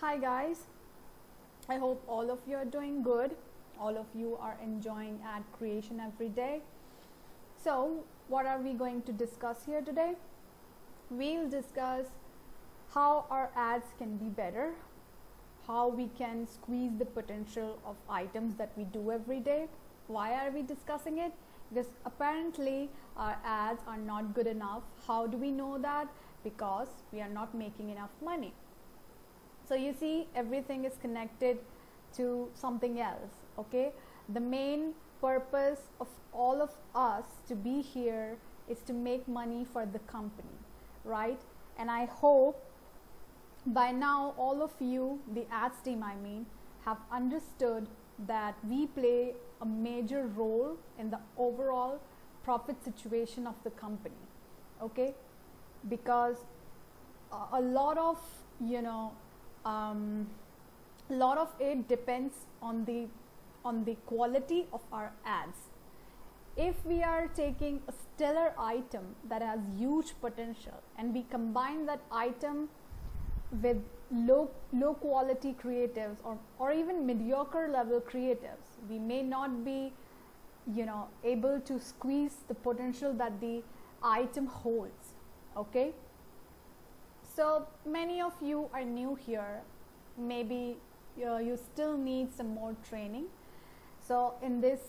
Hi guys, I hope all of you are doing good. All of you are enjoying ad creation every day. So, what are we going to discuss here today? We'll discuss how our ads can be better, how we can squeeze the potential of items that we do every day. Why are we discussing it? Because apparently our ads are not good enough. How do we know that? Because we are not making enough money. So you see, everything is connected to something else. Okay, the main purpose of all of us to be here is to make money for the company, right? And I hope by now all of you, the ads team I mean, have understood that we play a major role in the overall profit situation of the company. Okay, because a lot of lot of it depends on the quality of our ads. If we are taking a stellar item that has huge potential and we combine that item with low quality creatives or even mediocre level creatives, we may not be able to squeeze the potential that the item holds. Okay, so many of you are new here. Maybe you still need some more training. So in this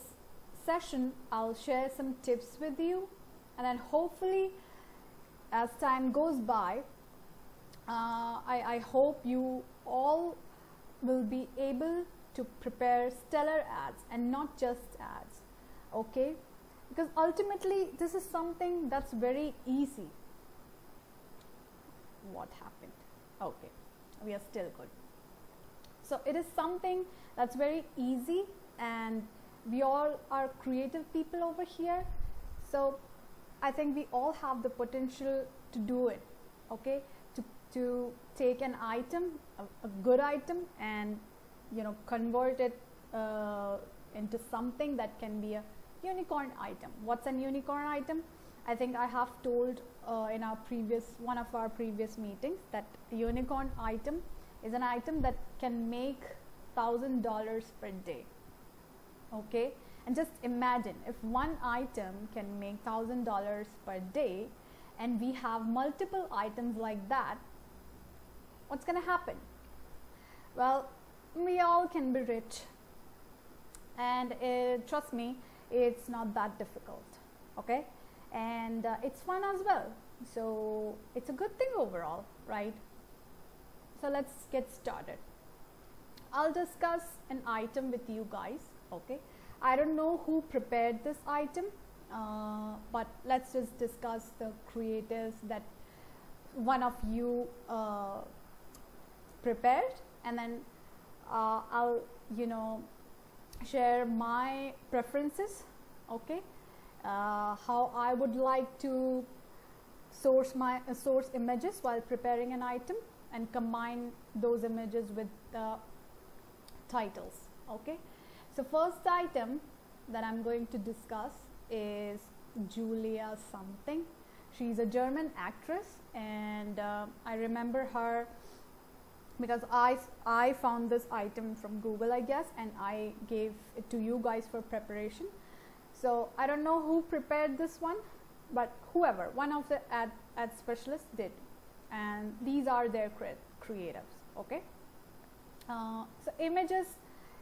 session, I'll share some tips with you, and then hopefully as time goes by, I hope you all will be able to prepare stellar ads and not just ads. Okay, because ultimately this is something that's very easy. What happened? Okay, we are still good. So it is something that's very easy, and we all are creative people over here. So I think we all have the potential to do it. Okay, to take an item, a good item, and convert it into something that can be a unicorn item. What's an unicorn item? I think I have told in one of our previous meetings that a unicorn item is an item that can make $1,000 per day. Okay, and just imagine if one item can make $1,000 per day, and we have multiple items like that. What's going to happen? Well, we all can be rich, and trust me, it's not that difficult. Okay, and it's fun as well, so it's a good thing overall, right? So let's get started. I'll discuss an item with you guys. Okay, I don't know who prepared this item, but let's just discuss the creatives that one of you prepared, and then I'll share my preferences. Okay, how I would like to source images while preparing an item and combine those images with the titles. Okay, so first item that I'm going to discuss is Julia something. She's a German actress, and I remember her because I found this item from Google, I guess, and I gave it to you guys for preparation. So I don't know who prepared this one, but whoever, one of the ad specialists did, and these are their creatives. Okay, so images,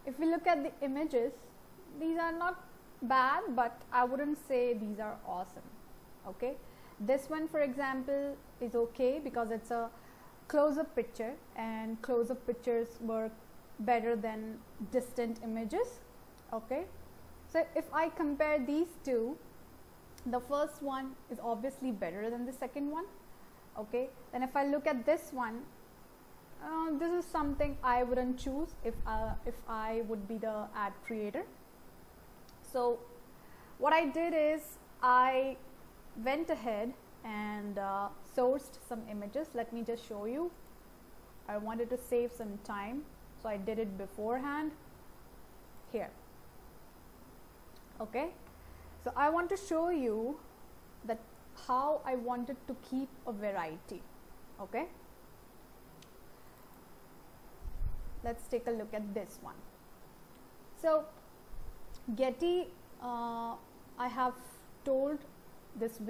if we look at the images, these are not bad, but I wouldn't say these are awesome. Okay, this one for example is okay because it's a close-up picture, and close-up pictures work better than distant images. Okay, so if I compare these two, the first one is obviously better than the second one. Okay, then if I look at this one, this is something I wouldn't choose if I would be the ad creator. So what I did is I went ahead and sourced some images. Let me just show you. I wanted to save some time, so I did it beforehand here. Okay, so I want to show you that how I wanted to keep a variety. Okay, let's take a look at this one. So Getty, I have told this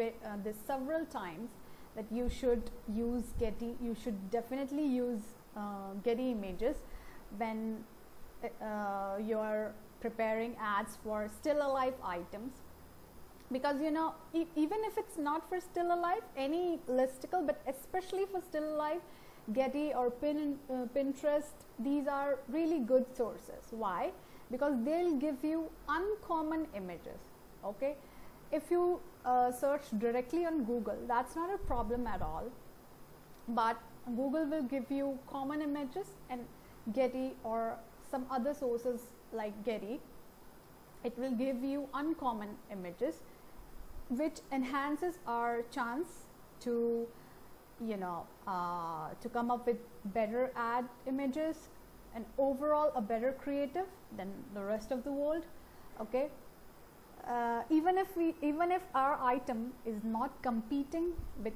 several times that you should use Getty. You should definitely use Getty Images when you are preparing ads for still alive items, because even if it's not for still alive, any listicle, but especially for still alive, Getty or Pinterest, these are really good sources. Why? Because they'll give you uncommon images. Okay, if you search directly on Google, that's not a problem at all, but Google will give you common images, and Getty or some other sources like Getty, it will give you uncommon images, which enhances our chance to to come up with better ad images and overall a better creative than the rest of the world. Okay, even if our item is not competing with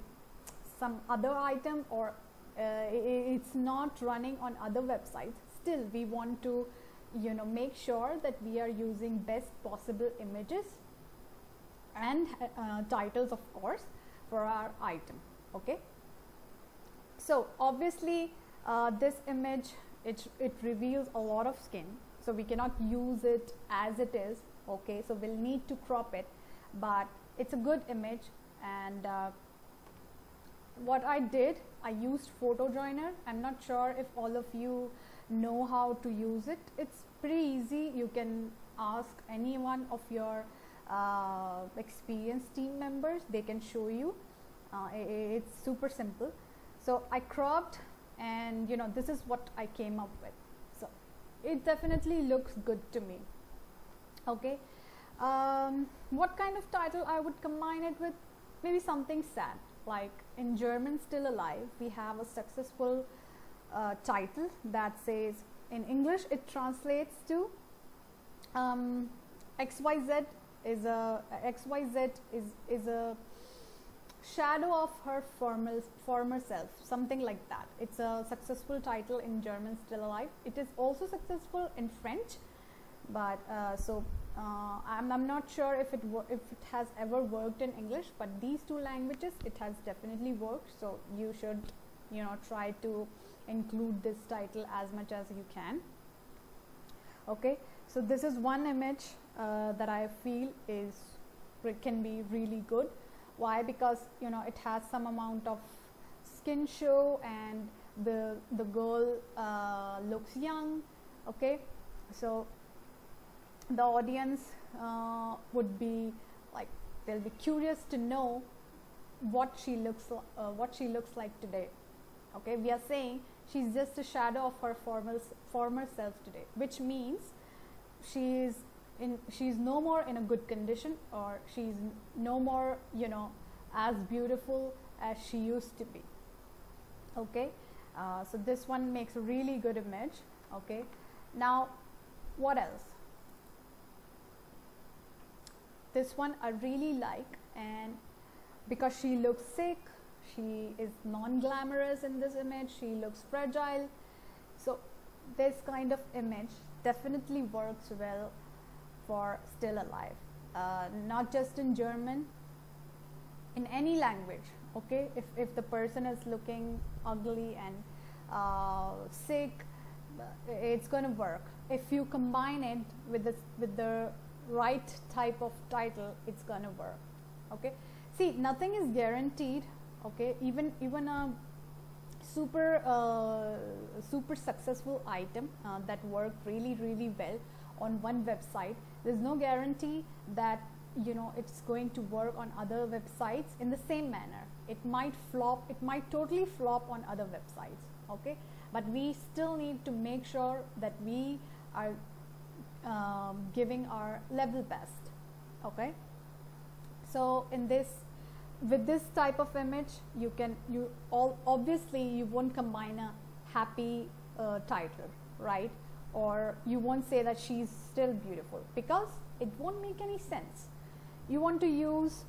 some other item, or it's not running on other websites, still we want to make sure that we are using best possible images and titles, of course, for our item. Okay, so obviously this image, it reveals a lot of skin, so we cannot use it as it is. Okay, so we'll need to crop it, but it's a good image. And what I did, I used PhotoJoiner. I'm not sure if all of you know how to use it. It's pretty easy. You can ask any one of your experienced team members, they can show you. It's super simple. So I cropped, and this is what I came up with. So it definitely looks good to me. Okay, what kind of title I would combine it with? Maybe something sad, like in German Still Alive, we have a successful title that says, in English it translates to XYZ is a shadow of her former self, something like that. It's a successful title in German Still Alive. It is also successful in French, but I'm not sure if it has ever worked in English, but these two languages it has definitely worked. So you should try to include this title as much as you can. Okay, so this is one image that I feel can be really good. Why? Because it has some amount of skin show, and the girl looks young. Okay, so the audience would be like, they'll be curious to know what she looks like today. Okay, we are saying she's just a shadow of her former self today, which means she's no more in a good condition, or she's no more as beautiful as she used to be. Okay, so this one makes a really good image. Okay, now what else? This one I really like, and because she looks sick, she is non-glamorous in this image, she looks fragile, so this kind of image definitely works well for Still Alive, not just in German, in any language. Okay, if the person is looking ugly and sick, it's going to work. If you combine it with the right type of title, it's going to work. Okay, see, nothing is guaranteed. Okay, even a super successful item that worked really well on one website, there's no guarantee that it's going to work on other websites in the same manner. It might flop, it might totally flop on other websites. Okay, but we still need to make sure that we are giving our level best. Okay, so with this type of image, obviously you won't combine a happy title, right? Or you won't say that she's still beautiful, because it won't make any sense. You want to use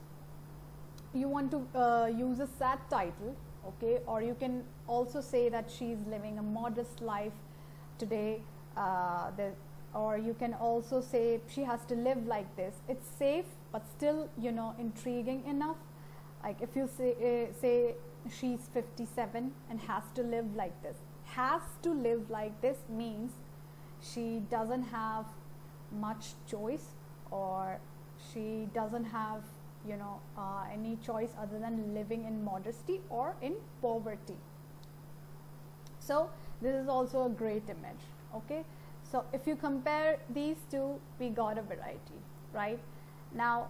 a sad title. Okay, or you can also say that she's living a modest life today, or you can also say she has to live like this. It's safe but still, you know, intriguing enough. Like if you say she's 57 and has to live like this. Has to live like this means she doesn't have much choice, or she doesn't have, you know, any choice other than living in modesty or in poverty. So this is also a great image. Okay, so if you compare these two, we got a variety, right? Now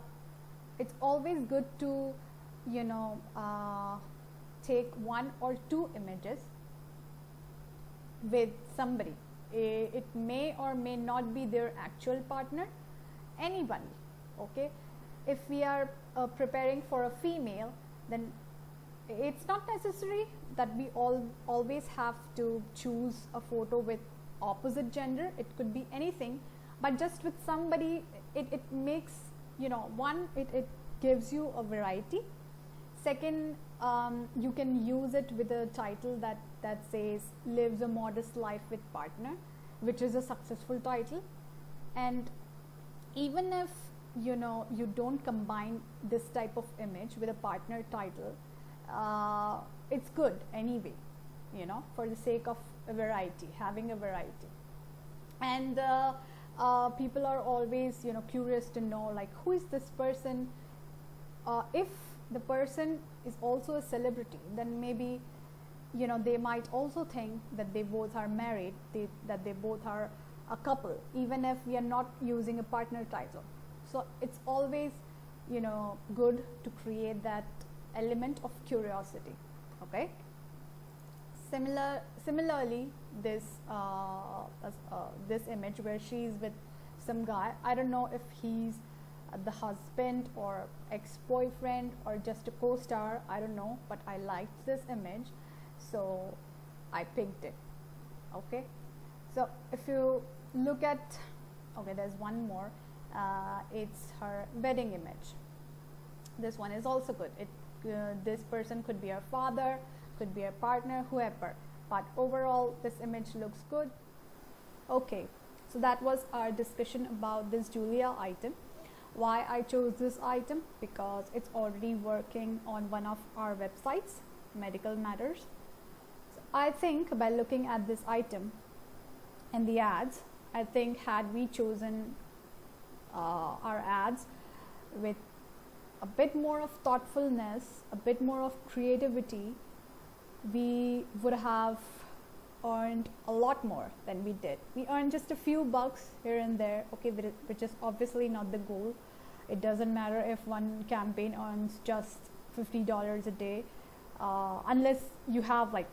it's always good to, you know, take one or two images with somebody. It may or may not be their actual partner, anybody. Okay, if we are preparing for a female, then it's not necessary that we always have to choose a photo with opposite gender. It could be anything, but just with somebody, it makes, you know, one, it gives you a variety. Second, you can use it with a title that says lives a modest life with partner, which is a successful title. And even if, you know, you don't combine this type of image with a partner title, it's good anyway, you know, for the sake of a variety, having a variety. And people are always, you know, curious to know, like, who is this person? If the person is also a celebrity, then maybe, you know, they might also think that they both are married, that they both are a couple, even if we are not using a partner title. So it's always, you know, good to create that element of curiosity. Okay. Similarly, this image where she's with some guy, I don't know if he's the husband or ex-boyfriend or just a co-star, I don't know, but I liked this image, so I picked it. Okay, so if you look at, okay, there's one more, it's her wedding image. This one is also good. This person could be her father, could be her partner, whoever, but overall this image looks good. Okay, so that was our discussion about this Julia item. Why I chose this item? Because it's already working on one of our websites, Medical Matters. So I think by looking at this item and the ads, I think had we chosen our ads with a bit more of thoughtfulness, a bit more of creativity, we would have earned a lot more than we did. We earned just a few bucks here and there, okay, which is obviously not the goal. It doesn't matter if one campaign earns just $50 a day, unless you have like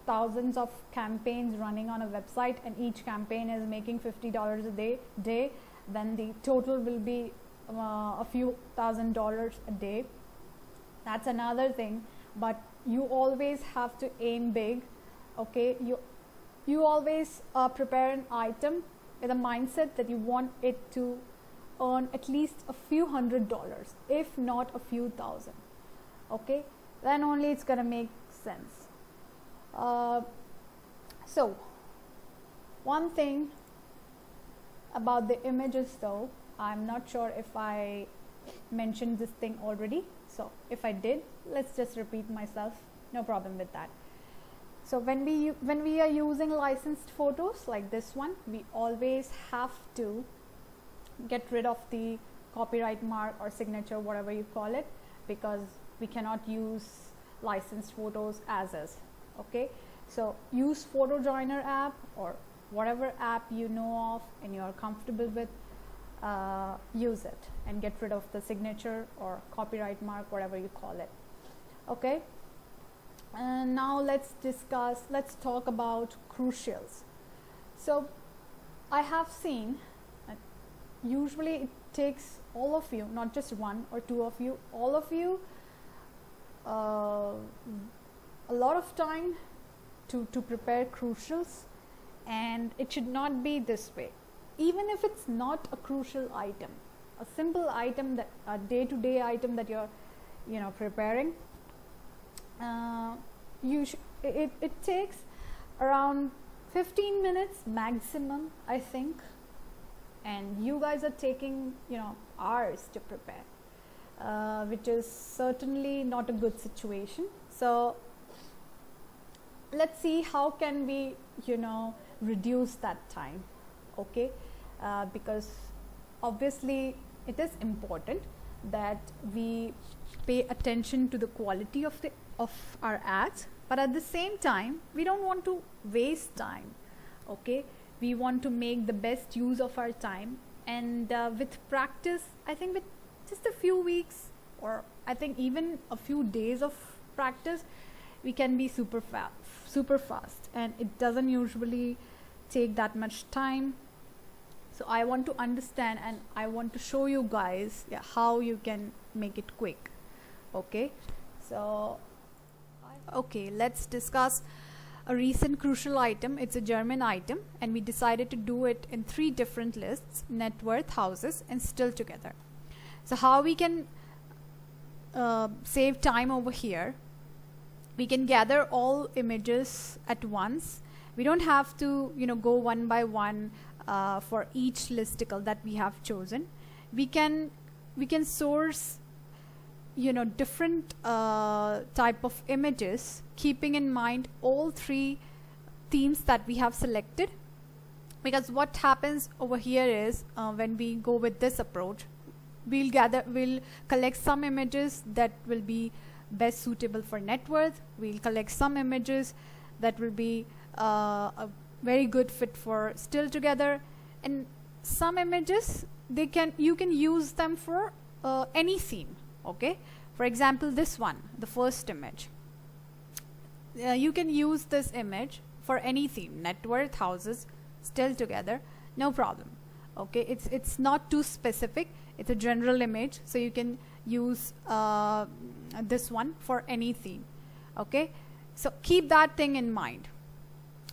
thousands of campaigns running on a website and each campaign is making $50 a day, then the total will be a few $1,000s a day. That's another thing, but you always have to aim big. Okay, you always prepare an item with a mindset that you want it to earn at least a few $100s, if not a few thousand. Okay, then only it's gonna make sense. So one thing about the images though, I'm not sure if I mentioned this thing already, so if I did, let's just repeat myself, no problem with that. So when we are using licensed photos like this one, we always have to get rid of the copyright mark or signature, whatever you call it, because we cannot use licensed photos as is. Okay, so use PhotoJoiner app or whatever app you know of and you are comfortable with, use it and get rid of the signature or copyright mark, whatever you call it. Okay, and now let's talk about crucials. So I have seen usually it takes all of you, not just one or two of you, all of you, a lot of time to prepare crucials, and it should not be this way. Even if it's not a crucial item, a simple item, that a day-to-day item that you're preparing, it takes around 15 minutes maximum, I think, and you guys are taking, you know, hours to prepare, which is certainly not a good situation. So let's see how can we, you know, reduce that time. Okay, because obviously it is important that we pay attention to the quality of our ads, but at the same time we don't want to waste time. Okay, we want to make the best use of our time, and with practice, I think with just a few weeks, or I think even a few days of practice, we can be super fast, and it doesn't usually take that much time. So I want to understand, and I want to show you guys, yeah, how you can make it quick. Okay, so okay, let's discuss a recent crucial item. It's a German item, and we decided to do it in 3 different lists: net worth, houses, and still together. So how we can save time over here? We can gather all images at once. We don't have to, you know, go one by one for each listicle that we have chosen. We can source, you know, different type of images, keeping in mind all 3 themes that we have selected. Because what happens over here is, when we go with this approach, we'll collect some images that will be best suitable for net worth. We'll collect some images that will be a very good fit for still together, and some images you can use them for any theme. Okay, for example, this one, the first image, you can use this image for any theme: net worth, houses, still together, no problem. Okay, it's not too specific, it's a general image, so you can use this one for any theme. Okay, so keep that thing in mind.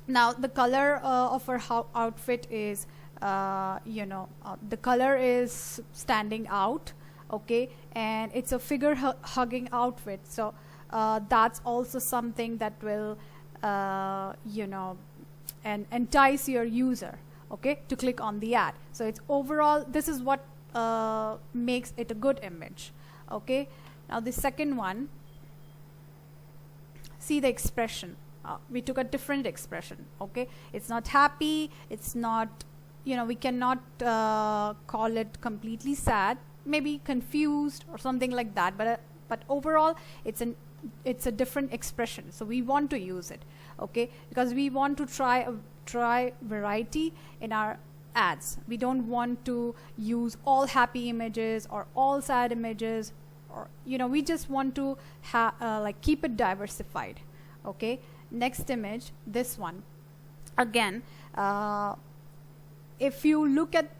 Now the color of our outfit is, the color is standing out. Okay, and it's a figure hugging outfit, so that's also something that will and entice your user, okay, to click on the ad. So it's overall, this is what makes it a good image. Okay, now the second one, see the expression. We took a different expression. Okay, it's not happy, it's not, we cannot call it completely sad, maybe confused or something like that, but overall it's a different expression, so we want to use it. Okay, because we want to try variety in our ads. We don't want to use all happy images or all sad images, or we just want to keep it diversified. Okay, next image, this one again. If you look at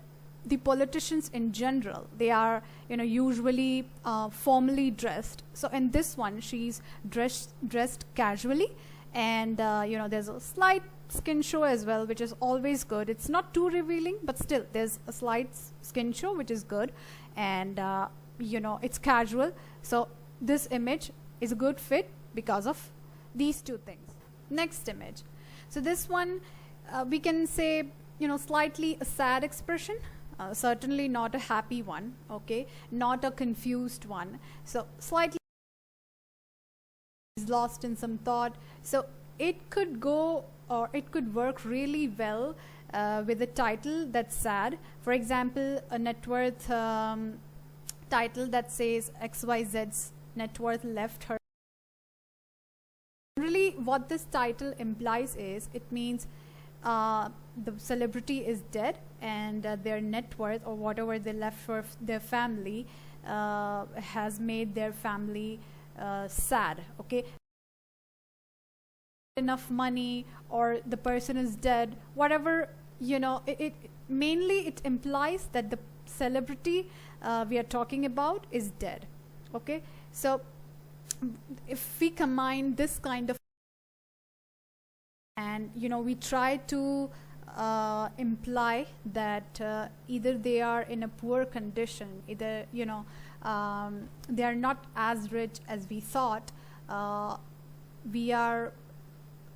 the politicians in general, they are usually formally dressed. So in this one, she's dressed casually, and there's a slight skin show as well, which is always good. It's not too revealing, but still there's a slight skin show, which is good, and it's casual. So this image is a good fit because of these two things. Next image, so this one we can say slightly a sad expression, certainly not a happy one. Okay, not a confused one, so slightly is lost in some thought. So it could go, or it could work really well with a title that's sad. For example, a net worth title that says XYZ's net worth left her. Really, what this title implies is, it means the celebrity is dead, and their net worth, or whatever they left for their family, has made their family sad. Okay, enough money, or the person is dead, whatever, it mainly it implies that the celebrity we are talking about is dead. Okay, so if we combine this kind of, and we try to imply that either they are in a poor condition, either they are not as rich as we thought, we are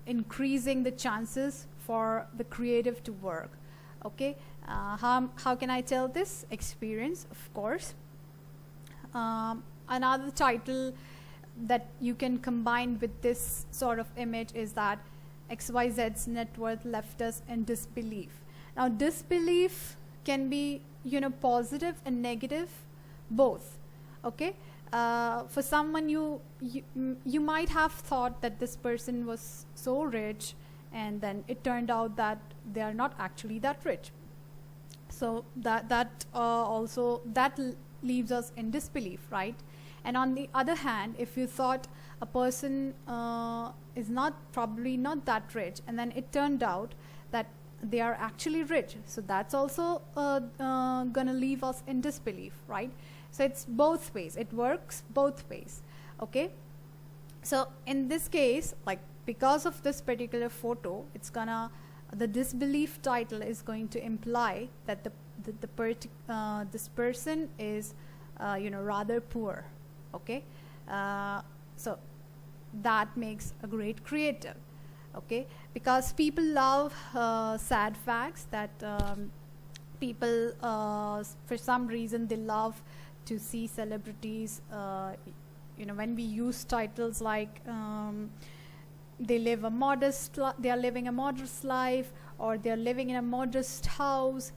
increasing the chances for the creative to work. Okay, how can I tell this? Experience, of course. Another title that you can combine with this sort of image is that XYZ's net worth left us in disbelief. Now disbelief can be, you know, positive and negative, both. Okay, for someone you might have thought that this person was so rich, and then it turned out that they are not actually that rich. So that also leaves us in disbelief, right? And on the other hand, if you thought a person is probably not that rich, and then it turned out that they are actually rich, so that's also gonna leave us in disbelief, right? So it's both ways, it works both ways. Okay, so in this case, like, because of this particular photo, it's gonna, the disbelief title is going to imply that this person is you know, rather poor. Okay, so that makes a great creative. Okay, because people love sad facts, that people for some reason they love to see celebrities, you know, when we use titles like they are living a modest life, or they are living in a modest house,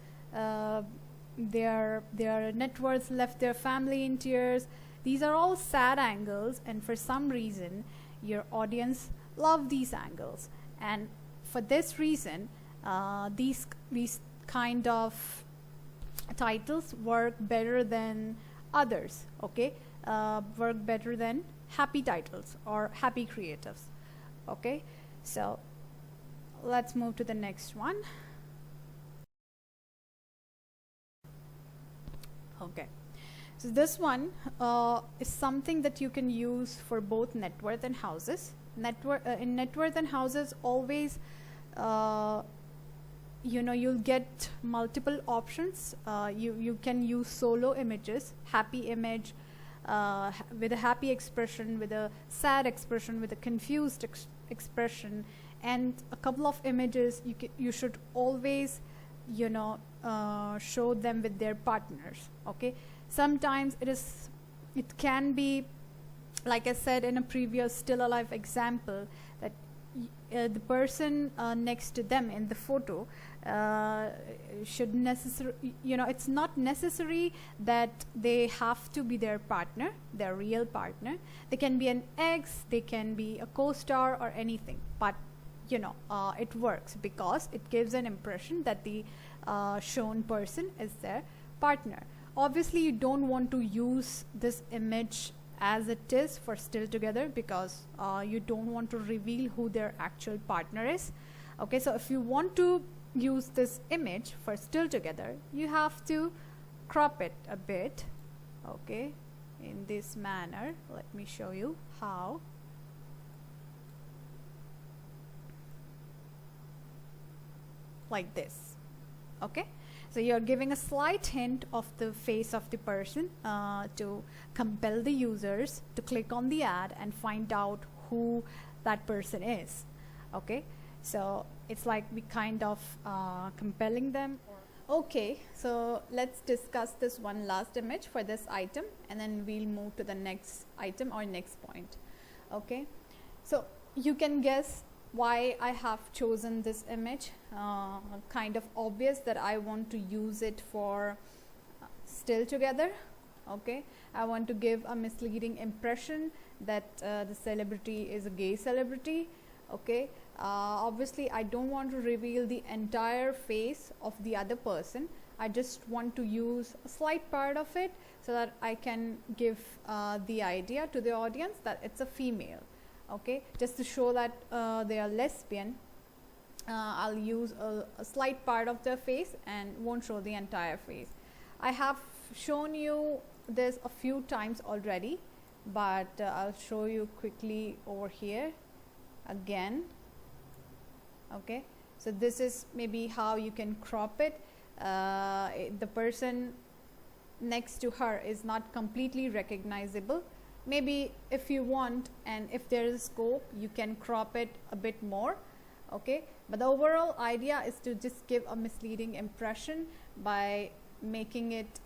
their net worth left their family in tears. These are all sad angles, and for some reason your audience love these angles, and for this reason these kind of titles work better than others. Okay, work better than happy titles or happy creatives. Okay, so let's move to the next one. Okay, so this one is something that you can use for both net worth and houses. In net worth and houses, always you know, you'll get multiple options. You can use solo images, happy image with a happy expression, with a sad expression, with a confused expression, and a couple of images. You should always, you know, show them with their partners. Okay, sometimes it can be, like I said in a previous still alive example, that the person next to them in the photo should necessarily, you know, it's not necessary that they have to be their partner, their real partner. They can be an ex, they can be a co-star or anything, but you know, it works because it gives an impression that the shown person is their partner. Obviously you don't want to use this image as it is for still together, because you don't want to reveal who their actual partner is. Okay, so if you want to use this image for still together, you have to crop it a bit. Okay, in this manner, let me show you how. Like this. Okay, so you're giving a slight hint of the face of the person to compel the users to click on the ad and find out who that person is. Okay, so it's like we kind of compelling them. Okay, so let's discuss this one last image for this item, and then we'll move to the next item or next point. Okay, so you can guess why I have chosen this image. Kind of obvious that I want to use it for still together. Okay, I want to give a misleading impression that the celebrity is a gay celebrity. Okay, obviously I don't want to reveal the entire face of the other person. I just want to use a slight part of it so that I can give the idea to the audience that it's a female. Okay, just to show that they are lesbian, I'll use a slight part of their face and won't show the entire face. I have shown you this a few times already, but I'll show you quickly over here again. Okay, so this is maybe how you can crop it. The person next to her is not completely recognizable. Maybe if you want, and if there is scope, you can crop it a bit more. okay. But the overall idea is to just give a misleading impression by making it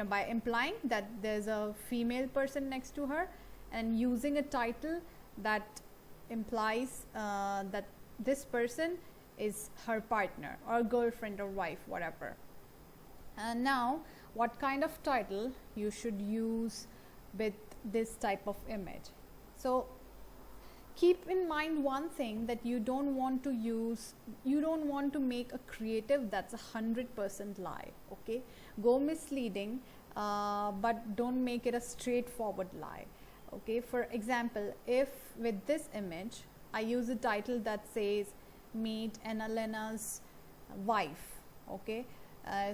by implying that there's a female person next to her, and using a title that implies that this person is her partner or girlfriend or wife, whatever. And now, what kind of title you should use with this type of image? So keep in mind one thing, that you don't want to make a creative that's 100% lie, okay. Go misleading, but don't make it a straightforward lie, okay. For example, if with this image I use a title that says meet Annalena's wife, okay,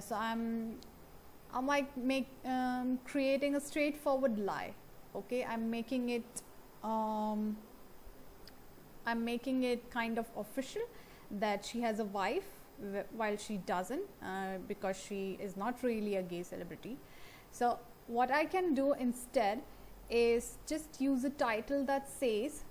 so I'm like creating a straightforward lie, okay. I'm making it kind of official that she has a wife, while she doesn't, because she is not really a gay celebrity. So what I can do instead is just use a title that says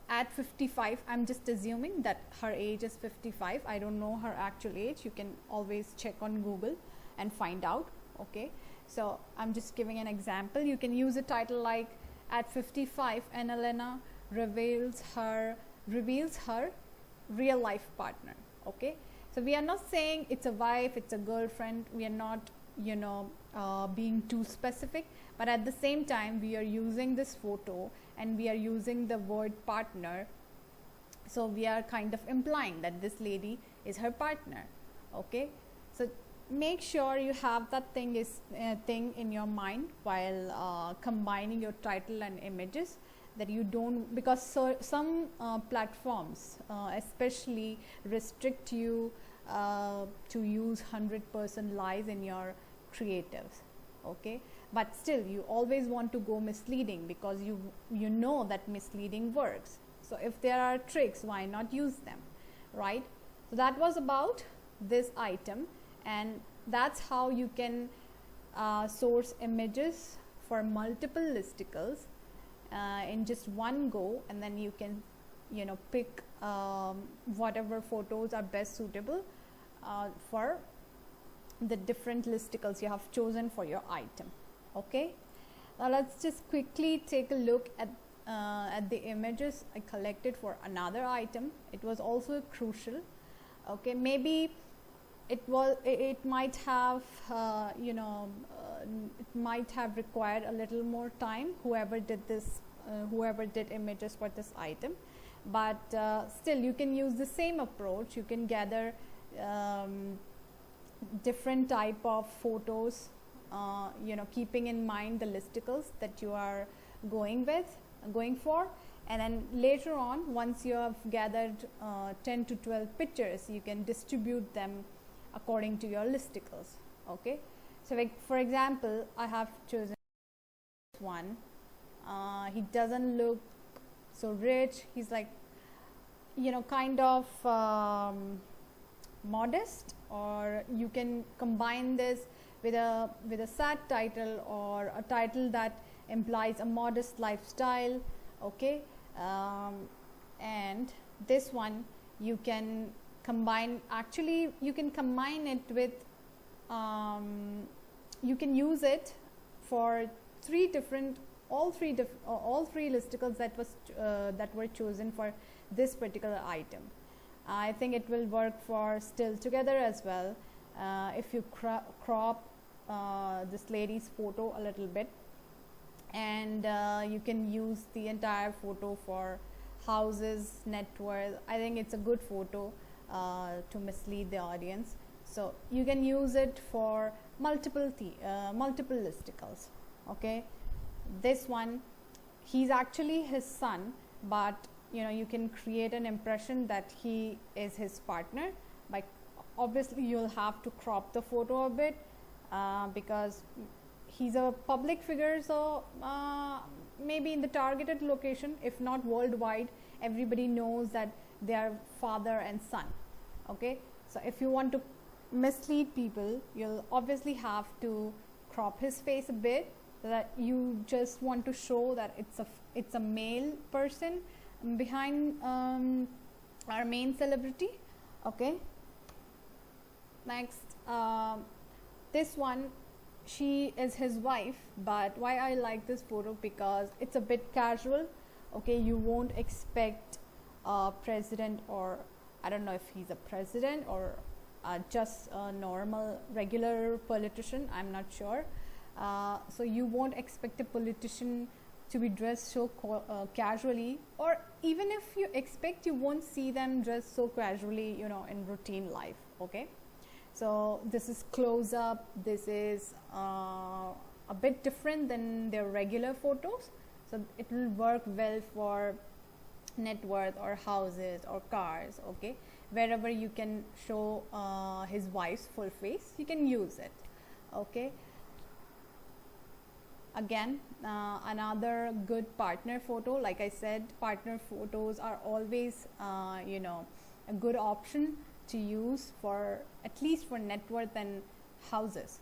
at 55, I'm just assuming that her age is 55. I don't know her actual age. You can always check on Google and find out, okay. So I'm just giving an example. You can use a title like at 55, Annalena reveals her real life partner, okay. So we are not saying it's a wife, it's a girlfriend. We are not being too specific, but at the same time we are using this photo and we are using the word partner, so we are kind of implying that this lady is her partner, okay. So make sure you have that thing in your mind while combining your title and images, that you don't, because some platforms especially restrict you to use 100% lies in your creatives, okay. But still you always want to go misleading, because you know that misleading works. So if there are tricks, why not use them, right? So that was about this item, and that's how you can source images for multiple listicles in just one go, and then you can pick whatever photos are best suitable for the different listicles you have chosen for your item, okay. Now let's just quickly take a look at the images I collected for another item. It was also crucial, okay. Maybe it might have it might have required a little more time, whoever did images for this item, but still you can use the same approach. You can gather different type of photos, keeping in mind the listicles that you are going for, and then later on, once you have gathered 10 to 12 pictures, you can distribute them according to your listicles, okay. So like for example, I have chosen this one. He doesn't look so rich. He's like kind of modest, or you can combine this with a sad title, or a title that implies a modest lifestyle, okay. And this one you can combine, actually you can combine it with you can use it for all three listicles that were chosen for this particular item. I think it will work for Still Together as well. If you crop this lady's photo a little bit, and you can use the entire photo for houses, net worth. I think it's a good photo to mislead the audience. So you can use it for multiple listicles, okay. This one, he's actually his son, but you can create an impression that he is his partner. By obviously you'll have to crop the photo a bit because he's a public figure, so maybe in the targeted location, if not worldwide, everybody knows that they are father and son, okay. So if you want to mislead people, you'll obviously have to crop his face a bit, so that you just want to show that it's a male person behind our main celebrity. Okay, next, this one, she is his wife. But why I like this photo? Because it's a bit casual. Okay, you won't expect a president, or I don't know if he's a president or just a normal regular politician, I'm not sure. So you won't expect a politician to be dressed so casually, or even if you expect, you won't see them dressed so casually, you know, in routine life. Okay, so this is close up. This is a bit different than their regular photos, so it will work well for net worth or houses or cars. Okay, wherever you can show his wife's full face, you can use it. Okay, again, another good partner photo. Like I said, partner photos are always you know, a good option to use for, at least for net worth and houses.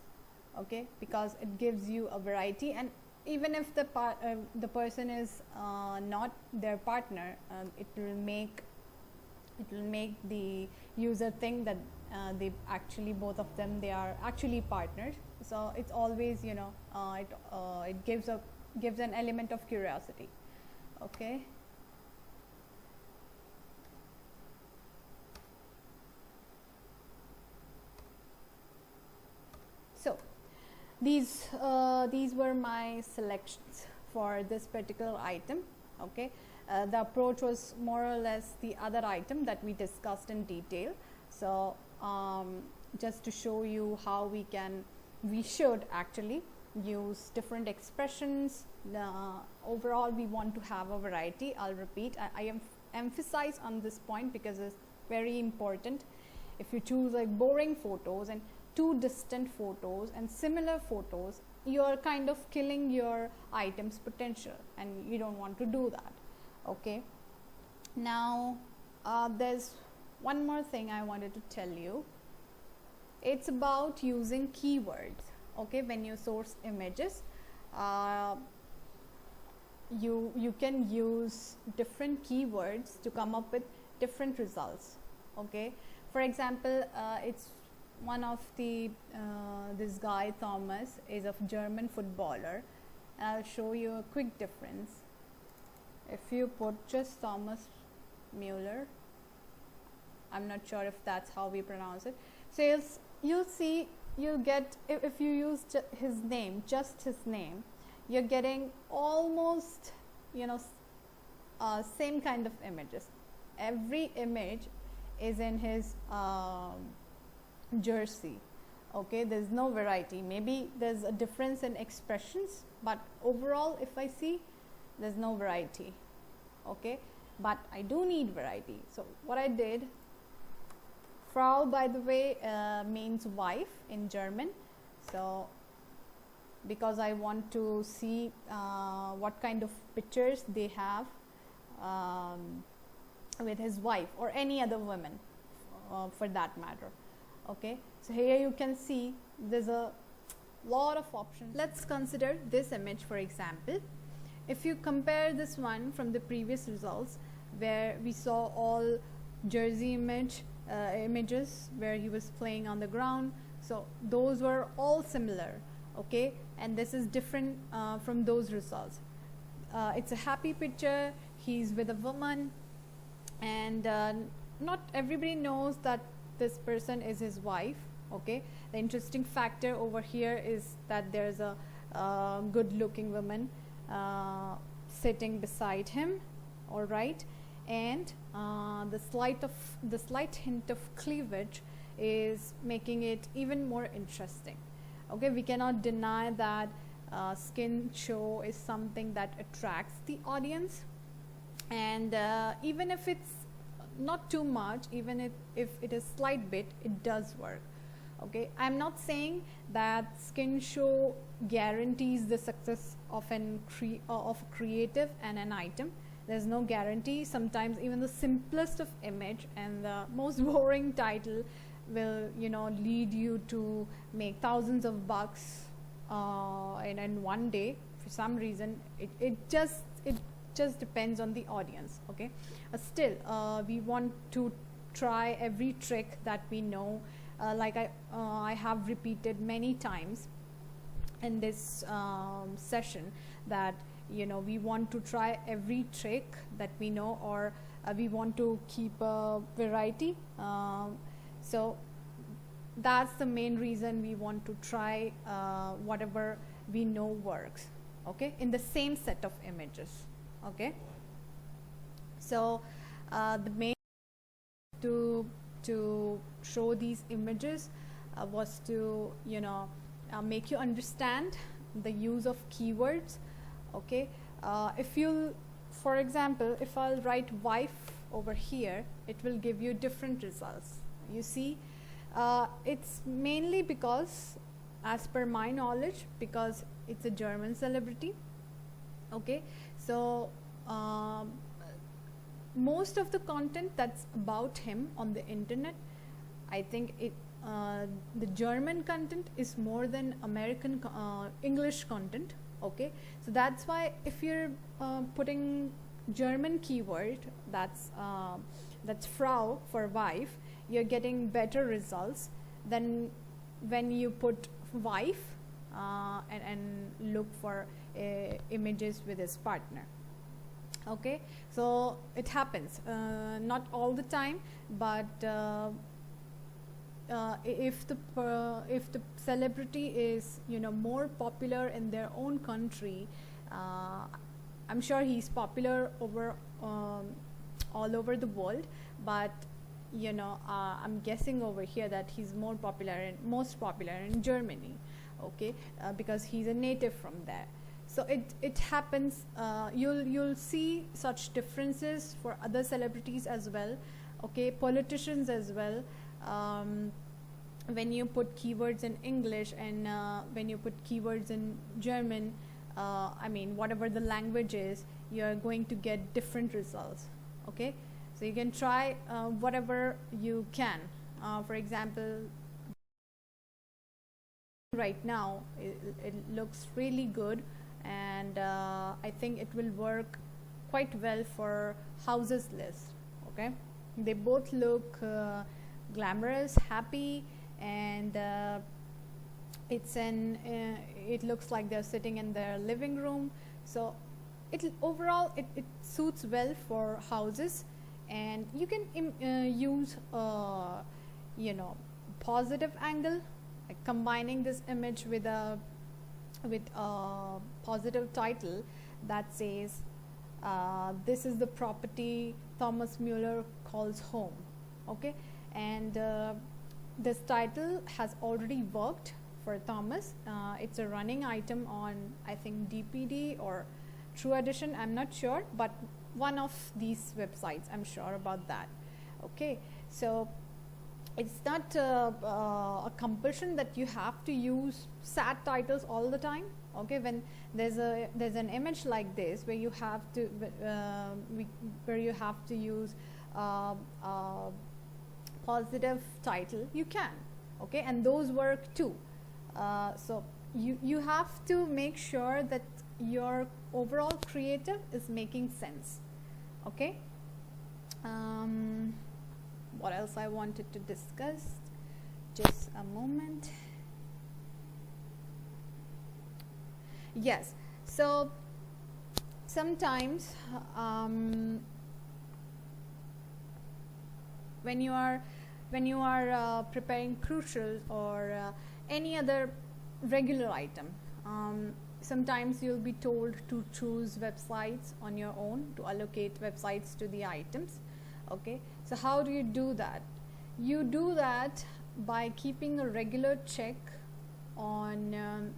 Okay, because it gives you a variety, and even if the person is not their partner, it will make the user think that they actually, both of them, they are actually partners. So it's always, you know, it gives an element of curiosity. Okay, so these were my selections for this particular item. Okay, the approach was more or less the other item that we discussed in detail. So just to show you how we should actually use different expressions. Overall, we want to have a variety. I'll repeat, I emphasize on this point because it's very important. If you choose like boring photos and too distant photos and similar photos, you are kind of killing your item's potential, and you don't want to do that. Okay, now there's one more thing I wanted to tell you. It's about using keywords. Okay, when you source images, you can use different keywords to come up with different results. Okay, for example, it's one of the this guy Thomas is a German footballer. I'll show you a quick difference. If you put just Thomas Mueller, I'm not sure if that's how we pronounce it. So you'll see, you'll get, if you use his name, just his name, you're getting almost, you know, same kind of images. Every image is in his jersey. Okay, there's no variety. Maybe there's a difference in expressions, but overall, if I see, there's no variety. Okay, but I do need variety. So what I did, Frau, by the way, means wife in German. So because I want to see what kind of pictures they have with his wife or any other woman for that matter. Okay, so here you can see there's a lot of options. Let's consider this image, for example. If you compare this one from the previous results, where we saw all jersey images where he was playing on the ground, so those were all similar. Okay, and this is different from those results. It's a happy picture, he's with a woman, and not everybody knows that this person is his wife. Okay, the interesting factor over here is that there's a good looking woman sitting beside him. All right, and the slight hint of cleavage is making it even more interesting. Okay, we cannot deny that skin show is something that attracts the audience, and even if it's not too much, even if it is slight bit, it does work. Okay, I'm not saying that skin show guarantees the success of of a creative and an item. There's no guarantee. Sometimes even the simplest of image and the most boring title will, you know, lead you to make thousands of bucks in one day. For some reason, it just depends on the audience. Okay, still we want to try every trick that we know, like I have repeated many times in this session, that we want to try every trick that we know, or we want to keep a variety. So that's the main reason we want to try whatever we know works, okay, in the same set of images. Okay, so the main to show these images was to make you understand the use of keywords. Okay, if you, for example, if I'll write wife over here, it will give you different results. You see, it's mainly because, as per my knowledge, because it's a German celebrity. Okay, so most of the content that's about him on the internet, I think the German content is more than American English content. Okay, so that's why if you're putting German keyword, that's Frau for wife, you're getting better results than when you put wife and look for images with his partner. Okay, so it happens, not all the time, but if the celebrity is more popular in their own country, I'm sure he's popular over all over the world, but I'm guessing over here that he's most popular in Germany. Okay, because he's a native from there. So it happens. You'll see such differences for other celebrities as well. Okay, politicians as well. When you put keywords in English and when you put keywords in German, I mean whatever the language is, you're going to get different results. Okay, so you can try whatever you can. For example, right now it looks really good, and I think it will work quite well for houses list. Okay, they both look glamorous, happy, and it looks like they're sitting in their living room. So overall it suits well for houses, and you can use positive angle, like combining this image with a positive title that says this is the property Thomas Muller calls home. Okay, and this title has already worked for Thomas. It's a running item on, I think, DPD or True Edition, I'm not sure, but one of these websites, I'm sure about that. Okay, so it's not a compulsion that you have to use sad titles all the time. Okay, when there's an image like this where you have to use positive title, you can. Okay, and those work too. So you have to make sure that your overall creative is making sense. Okay, what else I wanted to discuss? Just a moment. Yes, so sometimes when you are preparing crucials or any other regular item, sometimes you'll be told to choose websites on your own, to allocate websites to the items. Okay, so how do you do that? You do that by keeping a regular check on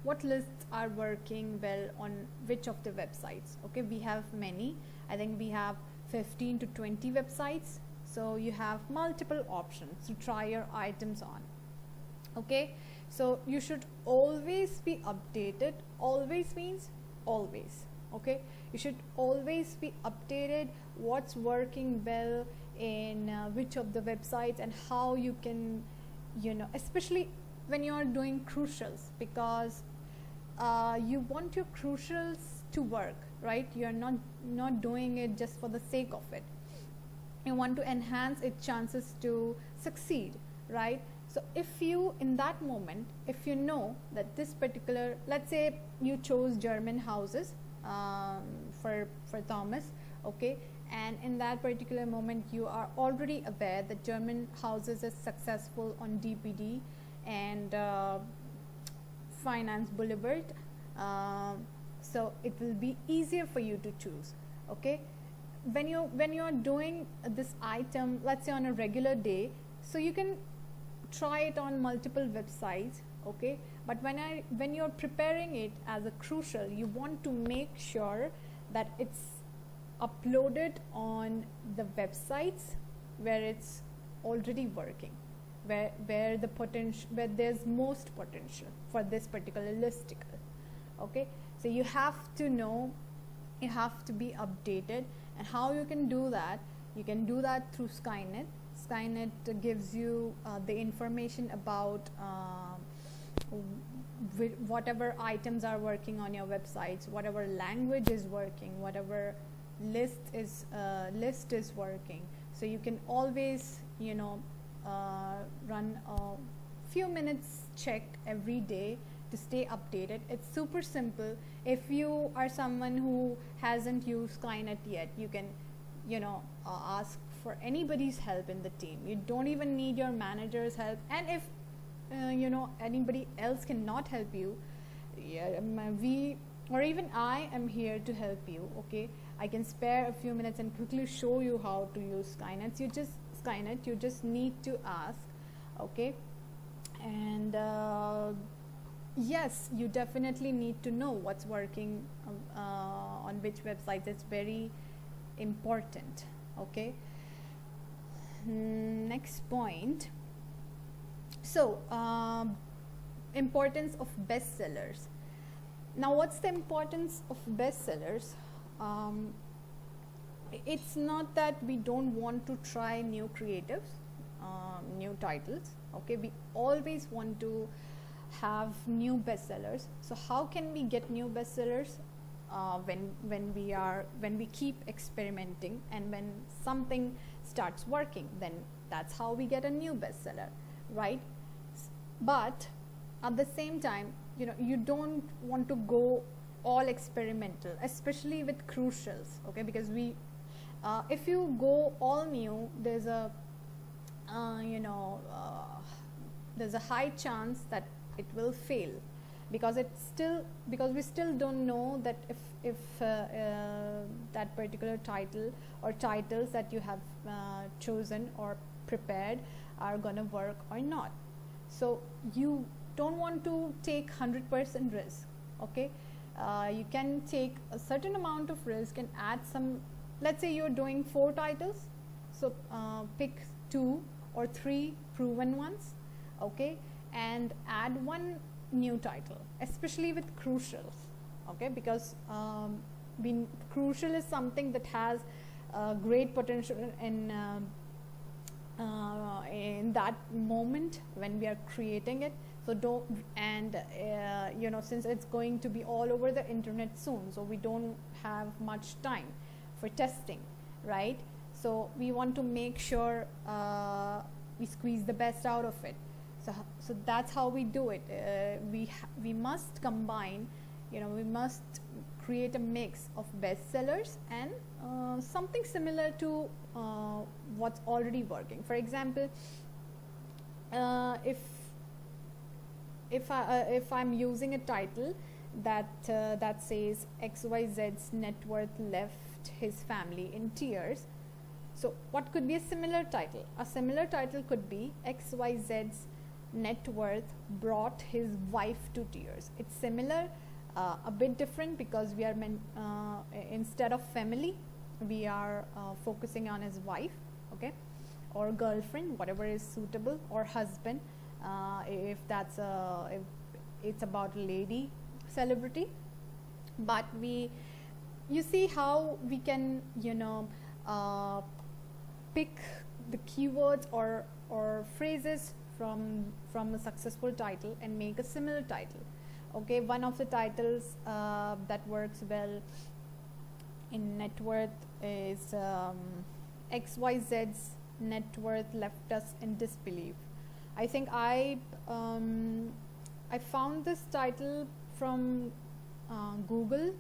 what lists are working well on which of the websites. Okay, we have many. I think we have 15 to 20 websites, so you have multiple options to try your items on. Okay, so you should always be updated. Always means always. Okay, you should always be updated what's working well in which of the websites, and how you can, especially when you are doing crucials, because you want your crucials to work, right? You're not doing it just for the sake of it. You want to enhance its chances to succeed, right? So if you, in that moment, if you know that this particular, let's say you chose German houses for Thomas, okay, and in that particular moment you are already aware that German houses is successful on DPD and Finance Boulevard, so it will be easier for you to choose, okay. When you're doing this item, let's say on a regular day, so you can try it on multiple websites, okay, but when you're preparing it as a crucial, you want to make sure that it's uploaded on the websites where it's already working, where the potential, where there's most potential for this particular listicle, okay. So you have to know, you have to be updated, and how you can do that, you can do that through Skynet. Skynet gives you the information about whatever items are working on your websites, whatever language is working, whatever list is working. So you can always, you know, run a few minutes check every day to stay updated. It's super simple. If you are someone who hasn't used Skynet yet, you can, you know, ask for anybody's help in the team. You don't even need your manager's help, and if you know, anybody else cannot help you, yeah, we or even I am here to help you, okay. I can spare a few minutes and quickly show you how to use Skynet. You just need to ask, okay. And yes, you definitely need to know what's working on which websites. It's very important, okay. Next point. So importance of bestsellers. Now, what's the importance of bestsellers? It's not that we don't want to try new creatives, new titles, okay. We always want to have new bestsellers. So how can we get new bestsellers? When we keep experimenting, and when something starts working, then that's how we get a new bestseller, right? But at the same time, you know, you don't want to go all experimental, especially with crucials, okay, because if you go all new, there's a there's a high chance that it will fail, because we still don't know that if that particular title or titles that you have chosen or prepared are gonna work or not. So you don't want to take 100% risk, okay. You can take a certain amount of risk and add some. Let's say you're doing 4 titles, so pick 2 or 3 proven ones, okay, and add 1 new title, especially with crucials, okay, because crucial is something that has great potential in that moment when we are creating it. So don't, and you know, since it's going to be all over the internet soon, so we don't have much time for testing, right? So we want to make sure we squeeze the best out of it. So that's how we do it. We must combine, you know, we must create a mix of bestsellers and something similar to what's already working. For example, if I'm using a title that says XYZ's net worth left his family in tears, so what could be a similar title? A similar title could be XYZ's net worth brought his wife to tears. It's similar, a bit different, because we are instead of family, we are focusing on his wife, okay, or girlfriend, whatever is suitable, or husband, if it's about a lady celebrity. But you see how we can, you know, pick the keywords or phrases from a successful title and make a similar title, okay. One of the titles that works well in net worth is XYZ's net worth left us in disbelief. I think I found this title from Google.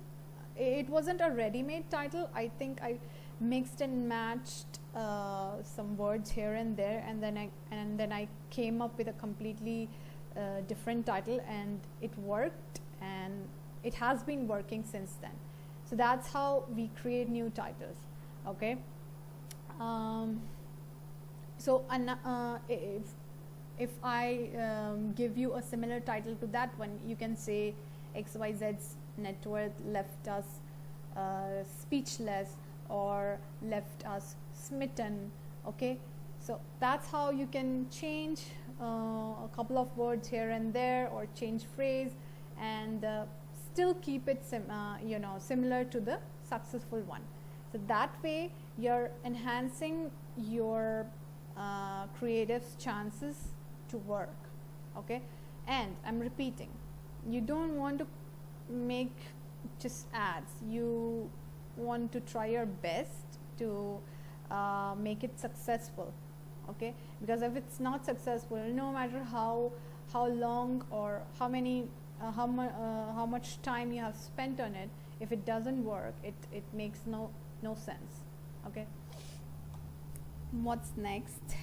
It wasn't a ready-made title. I think I mixed and matched some words here and there, and then I came up with a completely different title, and it worked, and it has been working since then. So that's how we create new titles. Okay. So if I give you a similar title to that one, you can say XYZ's net worth left us speechless, or left us smitten. Okay, so that's how you can change a couple of words here and there, or change phrase, and still keep it similar to the successful one. So that way you're enhancing your creative's chances to work. Okay, and I'm repeating, you don't want to make just ads. You want to try your best to make it successful. Okay, because if it's not successful, no matter how long or how much time you have spent on it, if it doesn't work, it makes no sense. Okay, what's next?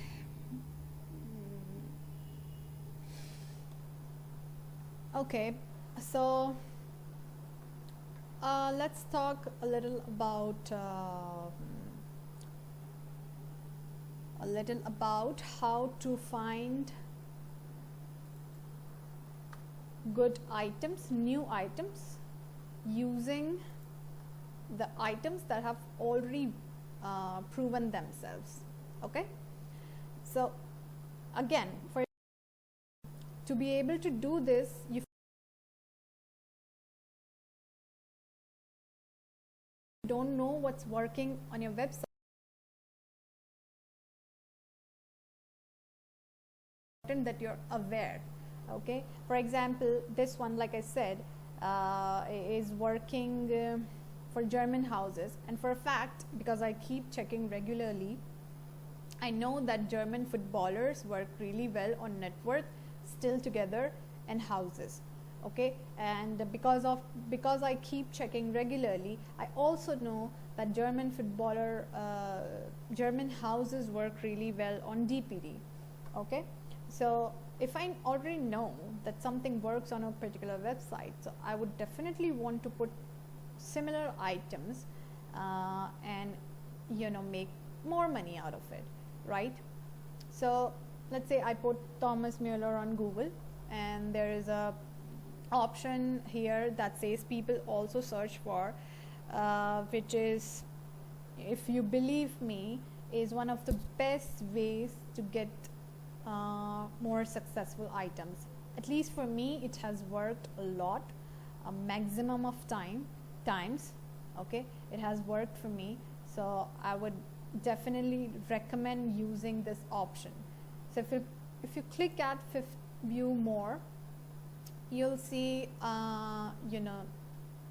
Okay, so let's talk a little about how to find good items, new items, using the items that have already proven themselves. Okay, so again, to be able to do this, you don't know what's working on your website, that you're aware. Okay, for example, this one, like I said, is working for German houses, and for a fact, because I keep checking regularly, I know that German footballers work really well on net worth, still together, and houses. Okay, and because I keep checking regularly, I also know that German houses work really well on DPD. Okay, so if I already know that something works on a particular website, so I would definitely want to put similar items and make more money out of it, right? So let's say I put Thomas Mueller on Google, and there is a option here that says people also search for, which is, if you believe me, is one of the best ways to get more successful items. At least for me, it has worked a lot, a maximum of times. Okay, it has worked for me, so I would definitely recommend using this option. So if you click at fifth view more, you'll see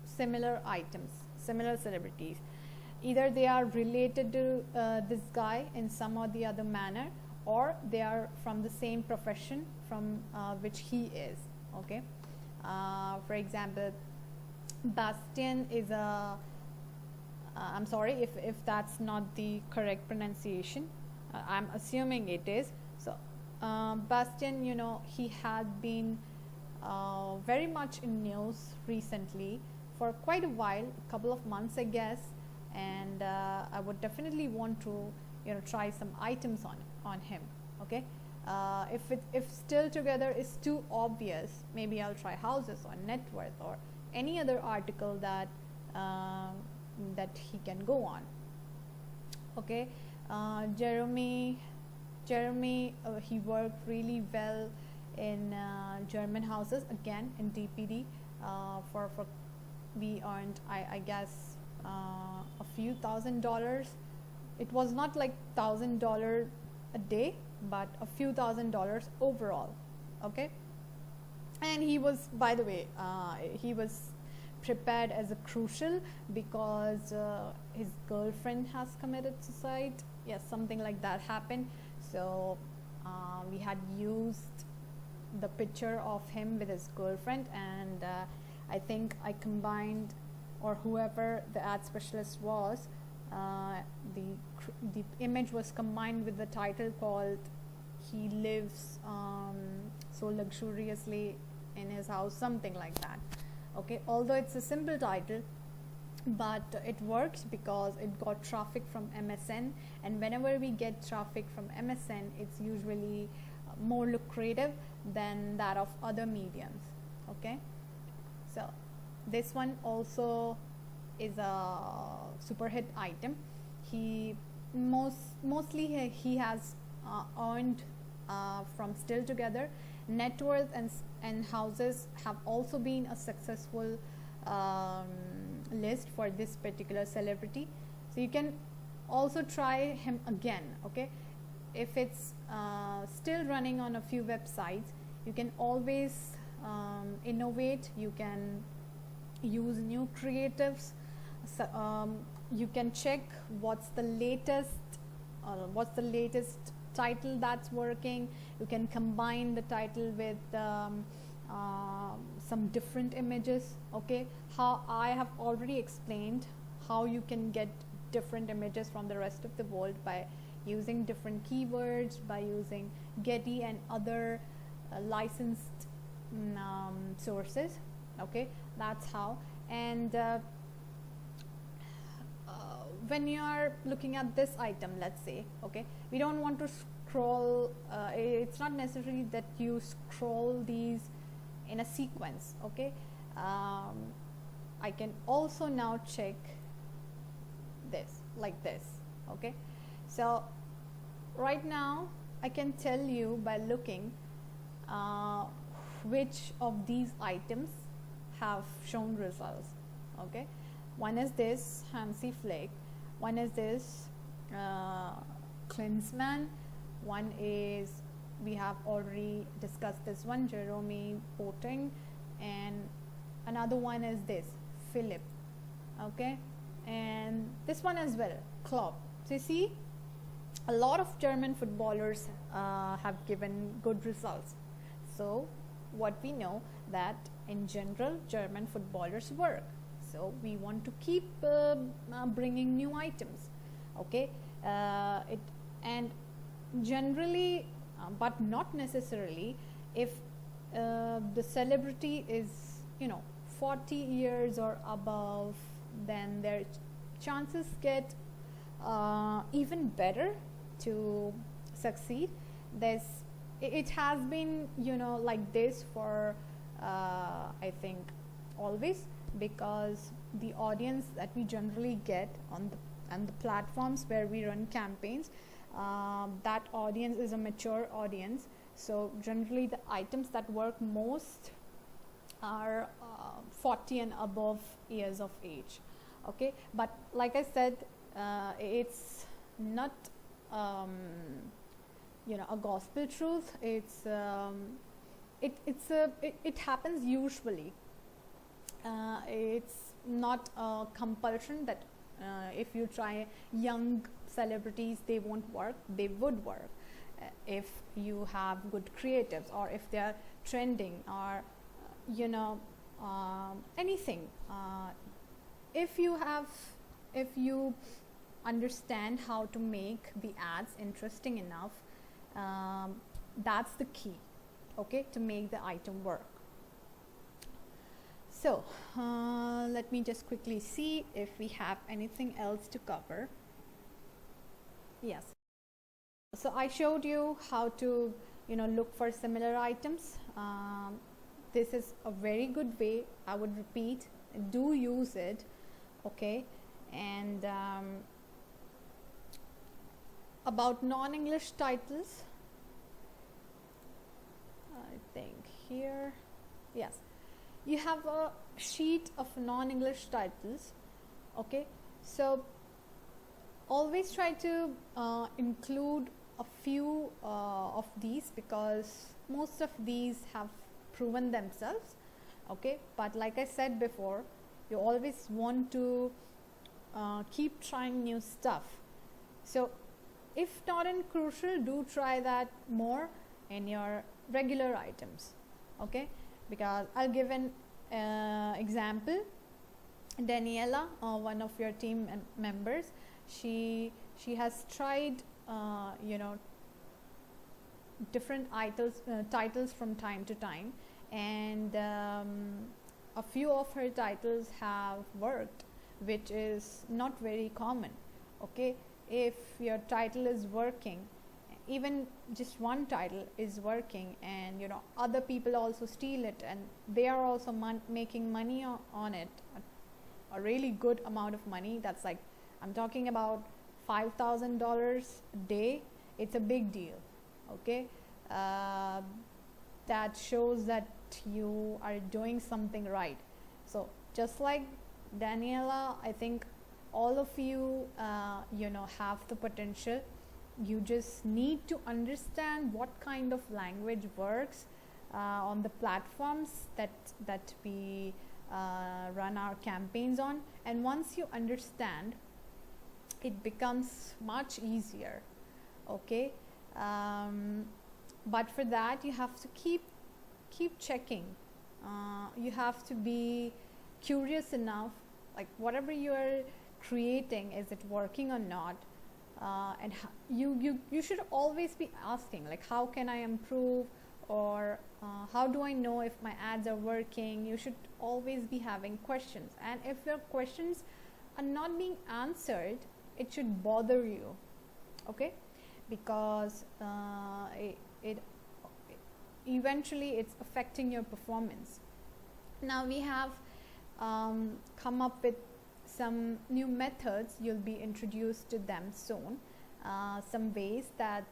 similar items, similar celebrities. Either they are related to this guy in some or the other manner, or they are from the same profession from which he is. Okay, for example, Bastian is a I'm sorry if that's not the correct pronunciation. I'm assuming it is. So Bastian, he had been very much in news recently for quite a while, a couple of months, I guess, and I would definitely want to try some items on him. Okay, if still together is too obvious, maybe I'll try houses or net worth or any other article that that he can go on. Okay, Jeremy, he worked really well in German houses, again in DPD. For we earned, I guess, a few $1,000s. It was not like $1,000 a day, but a few $1,000s overall. Okay, and he was, by the way, he was prepared as a crucial because his girlfriend has committed suicide. Yes, something like that happened. So we had used the picture of him with his girlfriend, and I think I combined, or whoever the ad specialist was, the image was combined with the title called "He Lives So Luxuriously in His House," something like that. Okay, although it's a simple title, but it works because it got traffic from MSN, and whenever we get traffic from MSN, it's usually more lucrative than that of other mediums. Okay, so this one also is a super hit item. He mostly he has earned from Still Together. Net worth and houses have also been a successful list for this particular celebrity, so you can also try him again. Okay, if it's still running on a few websites, you can always innovate, you can use new creatives. So, you can check what's the latest title that's working. You can combine the title with some different images. Okay, how I have already explained how you can get different images from the rest of the world by using different keywords, by using Getty and other licensed sources. Okay, that's how. And when you are looking at this item, let's say, okay, we don't want to scroll, it's not necessary that you scroll these in a sequence. Okay, I can also now check this like this. Okay, so right now I can tell you by looking which of these items have shown results. Okay, one is this Hansi Flick, one is this Klinsmann, one is, we have already discussed this one, Jerome Boateng, and another one is this Philip. Okay, and this one as well, Klopp. So you see, a lot of German footballers have given good results. So what we know, that in general German footballers work, so we want to keep bringing new items. Okay, and generally, but not necessarily, if the celebrity is 40 years or above, then their chances get even better to succeed. It has been like this for I think always, because the audience that we generally get on the platforms where we run campaigns, that audience is a mature audience. So generally the items that work most are 40 and above years of age. Okay, but like I said, it's not a gospel truth. It happens usually. It's not a compulsion that if you try young celebrities, they won't work. They would work if you have good creatives, or if they are trending, or anything. If you understand how to make the ads interesting enough, that's the key, okay, to make the item work. So let me just quickly see if we have anything else to cover. Yes, so I showed you how to look for similar items. This is a very good way. I would repeat, do use it. Okay, and about non-English titles, I think here, yes, you have a sheet of non-English titles. Okay, so always try to include a few of these, because most of these have proven themselves. Okay, but like I said before, You always want to keep trying new stuff. So if not in crucial, do try that more in your regular items. Okay, because I'll give an example. Daniela, one of your team members, she has tried different titles from time to time, and a few of her titles have worked, which is not very common. Okay, if your title is working, even just one title is working, and other people also steal it, and they are also making money on it, a really good amount of money. That's like, I'm talking about $5,000 a day. It's a big deal. Okay, that shows that you are doing something right. So just like Daniela, I think all of you have the potential. You just need to understand what kind of language works on the platforms that we run our campaigns on, and once you understand, it becomes much easier. Okay, but for that you have to keep checking. You have to be curious enough, like whatever you are creating, is it working or not? And you should always be asking, like, how can I improve, or how do I know if my ads are working? You should always be having questions, and if your questions are not being answered, it should bother you. Okay, because it eventually it's affecting your performance. Now we have come up with some new methods. You'll be introduced to them soon. Some ways that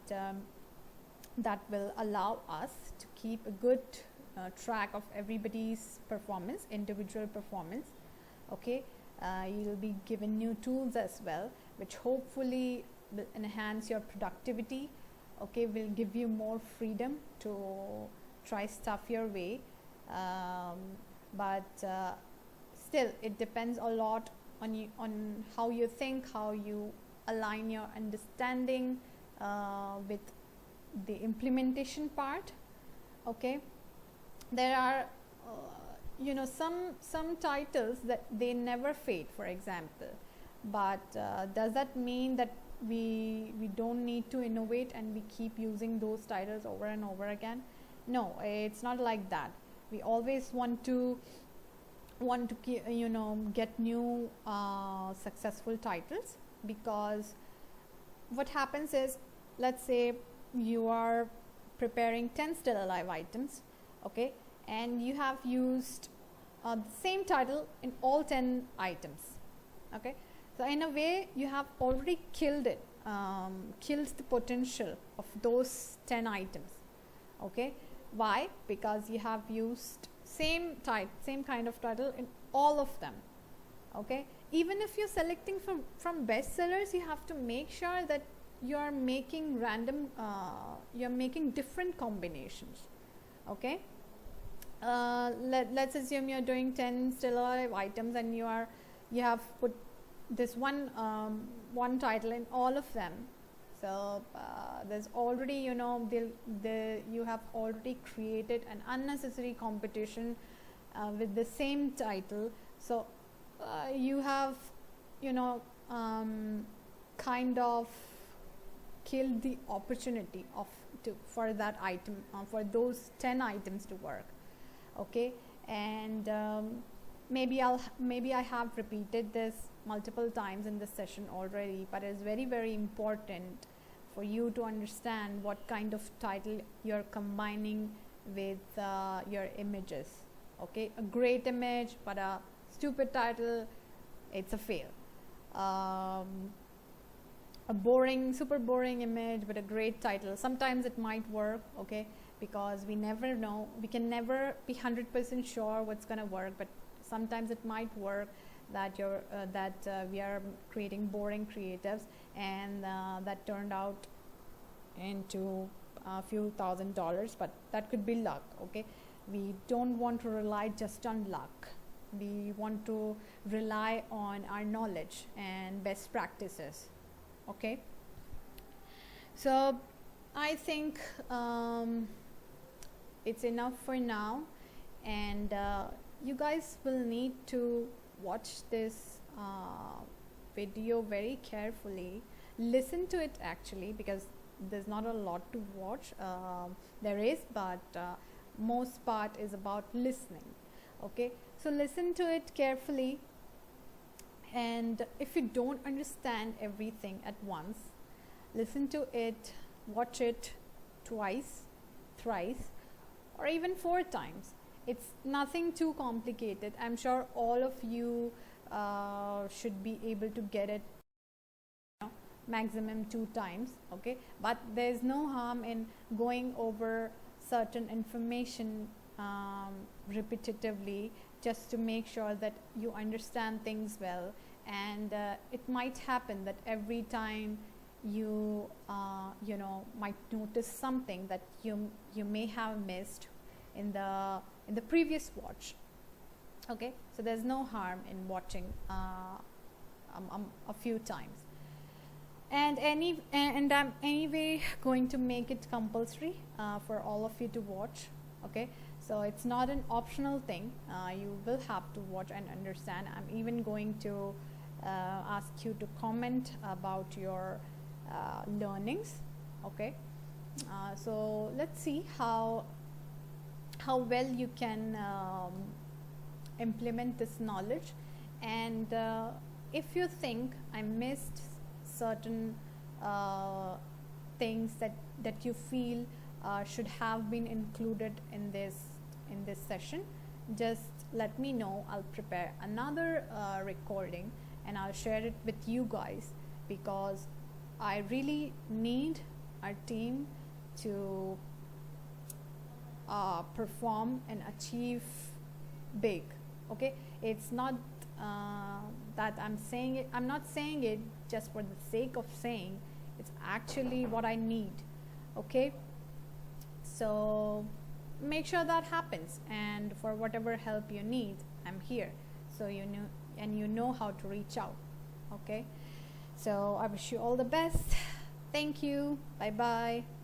will allow us to keep a good track of everybody's performance, individual performance. Okay, you'll be given new tools as well, which hopefully will enhance your productivity. Okay, will give you more freedom to try stuff your way, but still it depends a lot on you, on how you think, how you align your understanding with the implementation part. Okay, there are some titles that they never fade, for example, but does that mean that we don't need to innovate and we keep using those titles over and over again? No, it's not like that. We always want to get new successful titles, because what happens is, let's say you are preparing 10 still alive items, okay, and you have used the same title in all 10 items. Okay, so in a way you have already killed the potential of those 10 items. Okay, why? Because you have used same kind of title in all of them. Okay, even if you're selecting from bestsellers, you have to make sure that you're making you're making different combinations. Okay, let's assume you're doing 10 still alive items, and you have put this one title in all of them. So there's already you have already created an unnecessary competition with the same title. So you have kind of killed the opportunity for that item, for those 10 items to work. Okay, and maybe I have repeated this multiple times in this session already, but it's very, very important for you to understand what kind of title you're combining with your images. Okay, a great image but a stupid title, it's a fail. A super boring image but a great title, sometimes it might work. Okay, because we never know, we can never be 100% sure what's gonna work, but sometimes it might work that we are creating boring creatives, and that turned out into a few $1,000s, but that could be luck. Okay, we don't want to rely just on luck. We want to rely on our knowledge and best practices. Okay, so I think it's enough for now, and you guys will need to watch this video very carefully. Listen to it actually, because there's not a lot to watch. There is, but most part is about listening. Okay, so listen to it carefully, and if you don't understand everything at once, listen to it, watch it twice, thrice, or even 4 times. It's nothing too complicated. I'm sure all of you should be able to get it, maximum 2 times. Okay, but there's no harm in going over certain information repetitively, just to make sure that you understand things well. And it might happen that every time you might notice something that you may have missed in the previous watch. Okay, so there's no harm in watching a few times. And I'm anyway going to make it compulsory for all of you to watch. Okay, so it's not an optional thing. You will have to watch and understand. I'm even going to ask you to comment about your learnings. Okay, so let's see how well you can implement this knowledge. And if you think I missed certain things that you feel should have been included in this session, just let me know. I'll prepare another recording and I'll share it with you guys, because I really need our team to perform and achieve big. Okay, it's not that I'm saying it, I'm not saying it just for the sake of saying. It's actually what I need. Okay, so make sure that happens, and for whatever help you need, I'm here. So you know how to reach out. Okay, so I wish you all the best. Thank you. Bye bye.